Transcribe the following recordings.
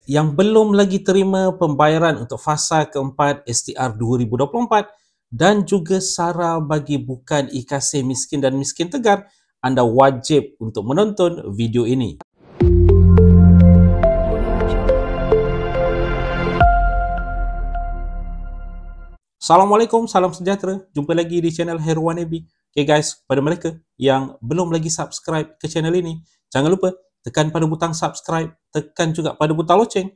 yang belum lagi terima pembayaran untuk fasa keempat STR 2024 dan juga sara bagi bukan IKC miskin dan miskin tegar, anda wajib untuk menonton video ini. Assalamualaikum, salam sejahtera. Jumpa lagi di channel Herwan Ebi. Okay guys, pada mereka yang belum lagi subscribe ke channel ini, jangan lupa tekan pada butang subscribe, tekan juga pada butang loceng.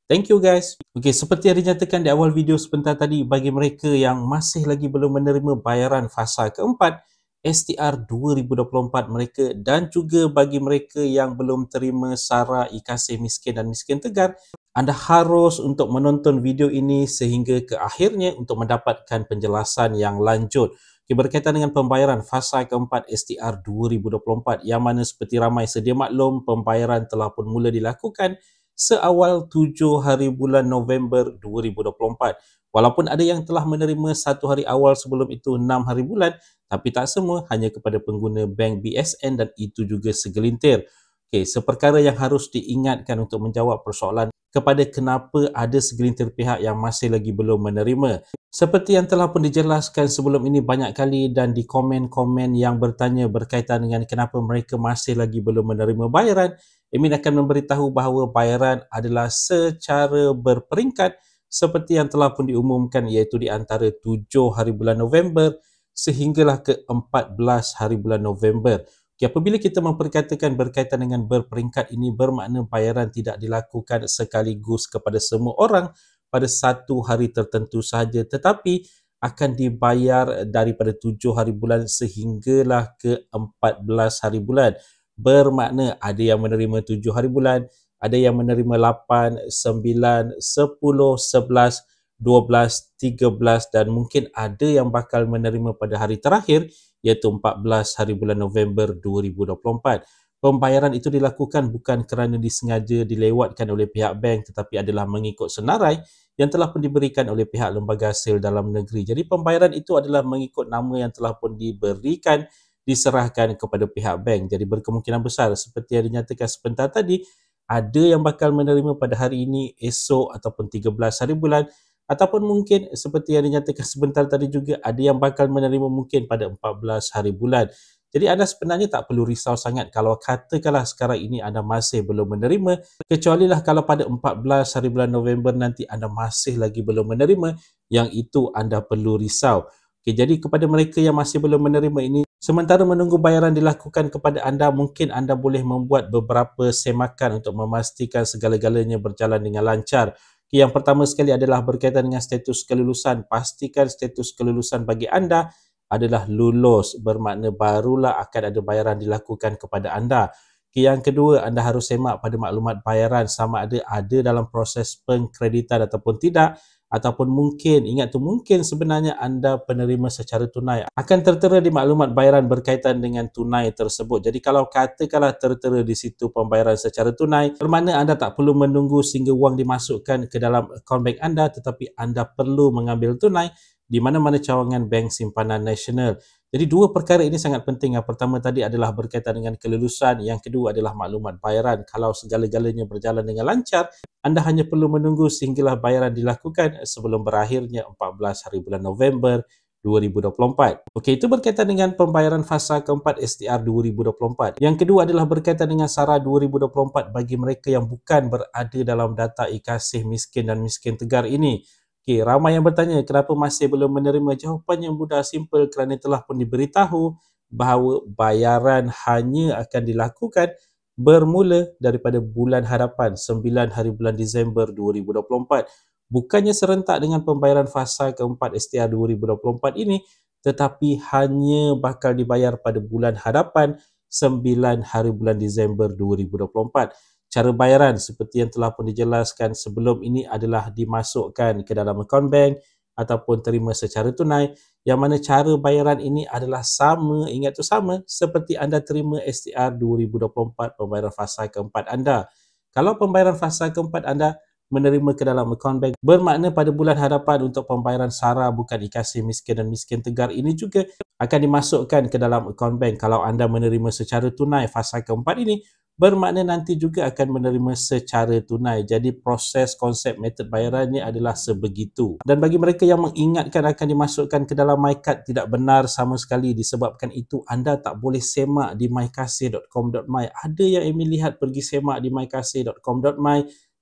Thank you guys. Okay, seperti yang dinyatakan di awal video sebentar tadi, bagi mereka yang masih lagi belum menerima bayaran fasa keempat STR 2024 mereka dan juga bagi mereka yang belum terima sara IKC miskin dan miskin tegar, anda harus untuk menonton video ini sehingga ke akhirnya untuk mendapatkan penjelasan yang lanjut berkaitan dengan pembayaran fasa keempat STR 2024 yang mana seperti ramai sedia maklum, pembayaran telah pun mula dilakukan seawal 7 hari bulan November 2024. Walaupun ada yang telah menerima 1 hari awal sebelum itu 6 hari bulan, tapi tak semua, hanya kepada pengguna bank BSN dan itu juga segelintir. Okey, seperkara yang harus diingatkan untuk menjawab persoalan kepada kenapa ada segelintir pihak yang masih lagi belum menerima. Seperti yang telah pun dijelaskan sebelum ini banyak kali dan di komen-komen yang bertanya berkaitan dengan kenapa mereka masih lagi belum menerima bayaran, Emin akan memberitahu bahawa bayaran adalah secara berperingkat seperti yang telah pun diumumkan, iaitu di antara 7 hari bulan November sehinggalah ke 14 hari bulan November. Okay, apabila kita memperkatakan berkaitan dengan berperingkat ini, bermakna bayaran tidak dilakukan sekaligus kepada semua orang pada satu hari tertentu sahaja, tetapi akan dibayar daripada 7 hari bulan sehinggalah ke 14 hari bulan. Bermakna ada yang menerima 7 hari bulan, ada yang menerima 8, 9, 10, 11, 12, 13 dan mungkin ada yang bakal menerima pada hari terakhir iaitu 14 hari bulan November 2024. Pembayaran itu dilakukan bukan kerana disengaja dilewatkan oleh pihak bank tetapi adalah mengikut senarai yang telah pun diberikan oleh pihak lembaga hasil dalam negeri. Jadi pembayaran itu adalah mengikut nama yang telah pun diberikan, diserahkan kepada pihak bank. Jadi berkemungkinan besar seperti yang dinyatakan sebentar tadi, ada yang bakal menerima pada hari ini, esok ataupun 13 hari bulan, ataupun mungkin seperti yang dinyatakan sebentar tadi juga ada yang bakal menerima mungkin pada 14 hari bulan. Jadi anda sebenarnya tak perlu risau sangat kalau katakanlah sekarang ini anda masih belum menerima, kecualilah kalau pada 14 hari bulan November nanti anda masih lagi belum menerima, yang itu anda perlu risau. Okay, jadi kepada mereka yang masih belum menerima ini, sementara menunggu bayaran dilakukan kepada anda, mungkin anda boleh membuat beberapa semakan untuk memastikan segala-galanya berjalan dengan lancar. Yang pertama sekali adalah berkaitan dengan status kelulusan. Pastikan status kelulusan bagi anda adalah lulus, bermakna barulah akan ada bayaran dilakukan kepada anda. Yang kedua, anda harus semak pada maklumat bayaran sama ada dalam proses pengkreditan ataupun tidak, ataupun mungkin, ingat tu mungkin sebenarnya anda penerima secara tunai, akan tertera di maklumat bayaran berkaitan dengan tunai tersebut. Jadi kalau katakanlah tertera di situ pembayaran secara tunai, bermakna anda tak perlu menunggu sehingga wang dimasukkan ke dalam akaun bank anda, tetapi anda perlu mengambil tunai di mana-mana cawangan bank simpanan nasional. Jadi dua perkara ini sangat penting. Yang pertama tadi adalah berkaitan dengan kelulusan, yang kedua adalah maklumat bayaran. Kalau segala-galanya berjalan dengan lancar, anda hanya perlu menunggu sehinggalah bayaran dilakukan sebelum berakhirnya 14 hari bulan November 2024. Okey, itu berkaitan dengan pembayaran fasa keempat STR 2024. Yang kedua adalah berkaitan dengan sara 2024 bagi mereka yang bukan berada dalam data IKC miskin dan miskin tegar ini. Okey, ramai yang bertanya kenapa masih belum menerima. Jawapan yang mudah, simple, kerana telah pun diberitahu bahawa bayaran hanya akan dilakukan bermula daripada bulan hadapan 9 hari bulan Disember 2024. Bukannya serentak dengan pembayaran fasa keempat STR 2024 ini, tetapi hanya bakal dibayar pada bulan hadapan 9 hari bulan Disember 2024. Cara bayaran seperti yang telah pun dijelaskan sebelum ini adalah dimasukkan ke dalam akaun bank ataupun terima secara tunai, yang mana cara bayaran ini adalah sama, ingat tu sama seperti anda terima STR 2024 pembayaran fasa keempat anda. Kalau pembayaran fasa keempat anda menerima ke dalam akaun bank, bermakna pada bulan hadapan untuk pembayaran SARA bukan IKASI miskin dan miskin tegar ini juga akan dimasukkan ke dalam akaun bank. Kalau anda menerima secara tunai fasa keempat ini, bermakna nanti juga akan menerima secara tunai. Jadi proses konsep metod bayarannya adalah sebegitu. Dan bagi mereka yang mengingatkan akan dimasukkan ke dalam MyCard, tidak benar sama sekali. Disebabkan itu anda tak boleh semak di mykasih.com.my. Ada yang Amy lihat pergi semak di mykasih.com.my,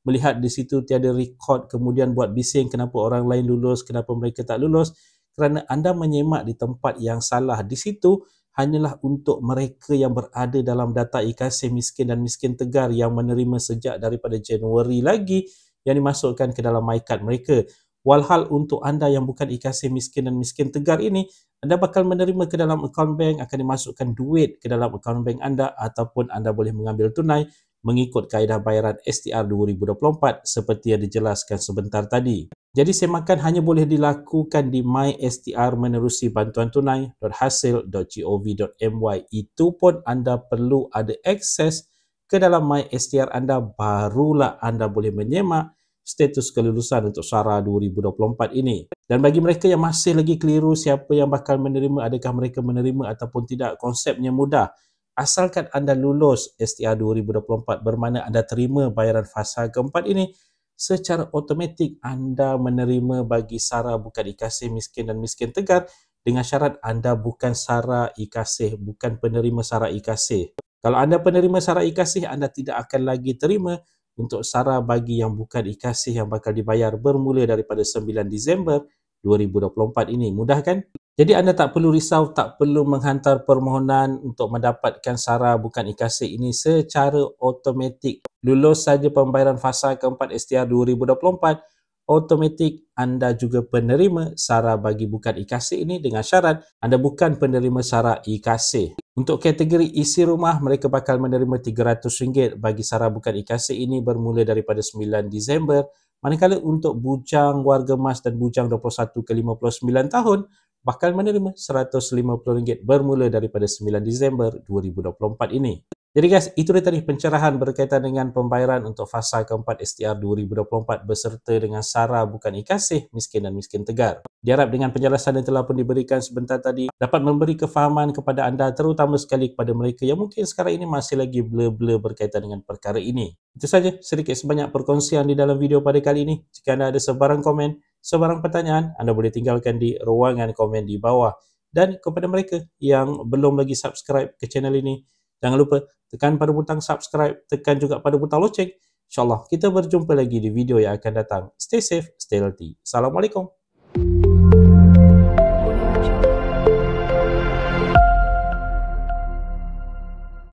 melihat di situ tiada record, kemudian buat bising kenapa orang lain lulus, kenapa mereka tak lulus, kerana anda menyemak di tempat yang salah. Di situ hanyalah untuk mereka yang berada dalam data IKASI miskin dan miskin tegar yang menerima sejak daripada Januari lagi yang dimasukkan ke dalam MyCard mereka. Walhal untuk anda yang bukan IKASI miskin dan miskin tegar ini, anda bakal menerima ke dalam akaun bank, akan dimasukkan duit ke dalam akaun bank anda, ataupun anda boleh mengambil tunai mengikut kaedah bayaran STR 2024 seperti yang dijelaskan sebentar tadi. Jadi semakan hanya boleh dilakukan di MySTR menerusi bantuan tunai.hasil.gov.my. Itu pun anda perlu ada akses ke dalam MySTR anda, barulah anda boleh menyemak status kelulusan untuk SARA 2024 ini. Dan bagi mereka yang masih lagi keliru siapa yang bakal menerima, adakah mereka menerima ataupun tidak, konsepnya mudah. Asalkan anda lulus STR 2024, bermakna anda terima bayaran fasa keempat ini, secara automatik anda menerima bagi SARA bukan IKASI miskin dan miskin tegar, dengan syarat anda bukan SARA IKASI, bukan penerima SARA IKASI. Kalau anda penerima SARA IKASI, anda tidak akan lagi terima untuk SARA bagi yang bukan IKASI yang bakal dibayar bermula daripada 9 Disember 2024 ini. Mudah kan? Jadi anda tak perlu risau, tak perlu menghantar permohonan untuk mendapatkan SARA bukan IKASI ini secara automatik. Lulus saja pembayaran fasa keempat STR 2024, automatik anda juga penerima SARA bagi bukan IKASI ini, dengan syarat anda bukan penerima SARA IKASI. Untuk kategori isi rumah, mereka bakal menerima RM300 bagi SARA bukan IKASI ini bermula daripada 9 Disember. Manakala untuk bujang warga emas dan bujang 21 ke 59 tahun, bakal menerima RM150 bermula daripada 9 Disember 2024 ini. Jadi guys, itu dia tadi pencerahan berkaitan dengan pembayaran untuk fasa keempat STR 2024 beserta dengan SARA bukan IKASI miskin dan miskin tegar. Diharap dengan penjelasan yang telah pun diberikan sebentar tadi dapat memberi kefahaman kepada anda, terutama sekali kepada mereka yang mungkin sekarang ini masih lagi blur-blur berkaitan dengan perkara ini. Itu saja sedikit sebanyak perkongsian di dalam video pada kali ini. Jika anda ada sebarang komen, sebarang pertanyaan, anda boleh tinggalkan di ruangan komen di bawah. Dan kepada mereka yang belum lagi subscribe ke channel ini, jangan lupa tekan pada butang subscribe, tekan juga pada butang loceng. InsyaAllah kita berjumpa lagi di video yang akan datang. Stay safe, stay healthy. Assalamualaikum.